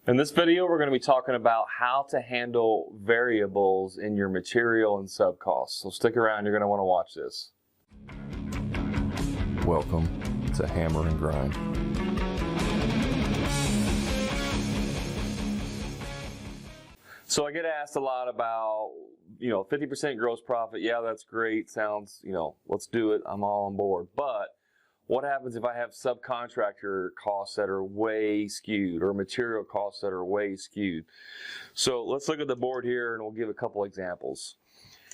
In this video, we're going to be talking about how to handle variables in your material and sub costs. So stick around, you're going to want to watch this. Welcome to Hammer and Grind. So I get asked a lot about, 50% gross profit. Yeah, that's great. Sounds, let's do it. I'm all on board. But what happens if I have subcontractor costs that are way skewed or material costs that are way skewed? So let's look at the board here and we'll give a couple examples.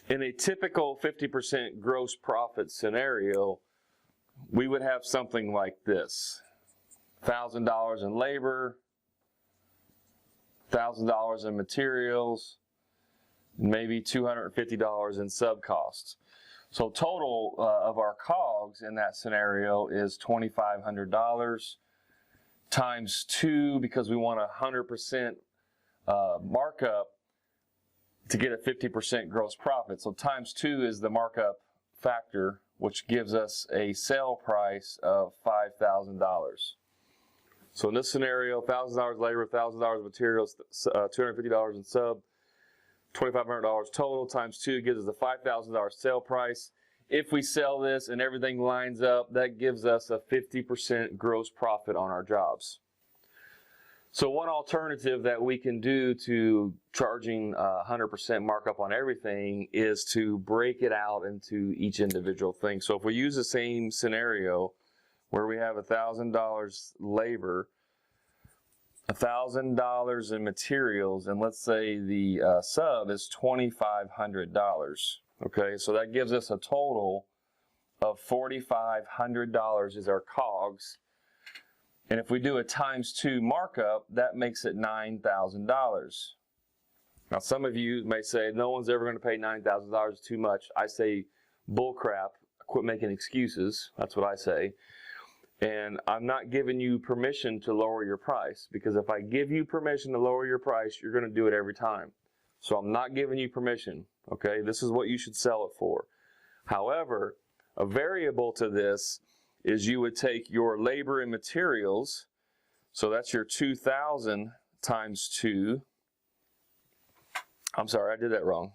In a typical 50% gross profit scenario, we would have something like this. $1,000 in labor, $1,000 in materials, maybe $250 in sub costs. So total of our COGS in that scenario is $2,500 times 2, because we want a 100% markup to get a 50% gross profit. So times 2 is the markup factor, which gives us a sale price of $5,000. So in this scenario, $1,000 labor, $1,000 materials, $250 in sub, $2,500 total times 2 gives us a $5,000 sale price. If we sell this and everything lines up, that gives us a 50% gross profit on our jobs. So one alternative that we can do to charging 100% markup on everything is to break it out into each individual thing. So if we use the same scenario where we have $1,000 labor, $1,000 in materials, and let's say the sub is $2,500. Okay, so that gives us a total of $4,500 is our COGS. And if we do a times 2 markup, that makes it $9,000. Now some of you may say, no one's ever going to pay $9,000, too much. I say, bull crap, quit making excuses. That's what I say. And I'm not giving you permission to lower your price, because if I give you permission to lower your price, you're going to do it every time. So I'm not giving you permission, okay? This is what you should sell it for. However, a variable to this is you would take your labor and materials, so that's your 2,000 times 2. I'm sorry, I did that wrong.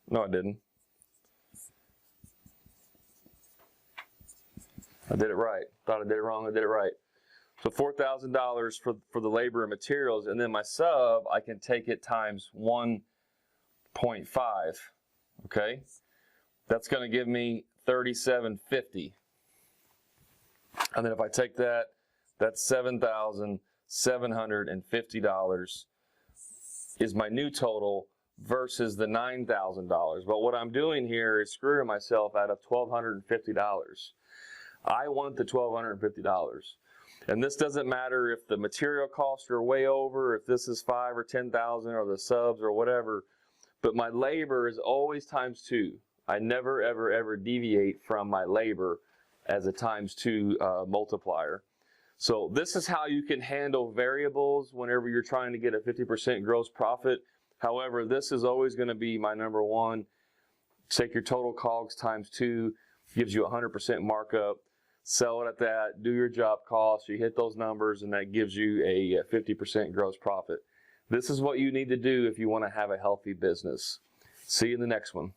No, I didn't. I did it right. Thought I did it wrong. I did it right. So $4,000 for the labor and materials, and then my sub, I can take it times 1.5. Okay, that's going to give me $3,750. And then if I take that, that's $7,750 is my new total versus the $9,000. But what I'm doing here is screwing myself out of $1,250. I want the $1,250. And this doesn't matter if the material costs are way over, if this is 5 or 10,000 or the subs or whatever, but my labor is always times 2. I never, ever, ever deviate from my labor as a times 2 multiplier. So this is how you can handle variables whenever you're trying to get a 50% gross profit. However, this is always going to be my number one. Take your total COGS times 2, gives you a 100% markup. Sell it at that, do your job costs, you hit those numbers, and that gives you a 50% gross profit. This is what you need to do if you want to have a healthy business. See you in the next one.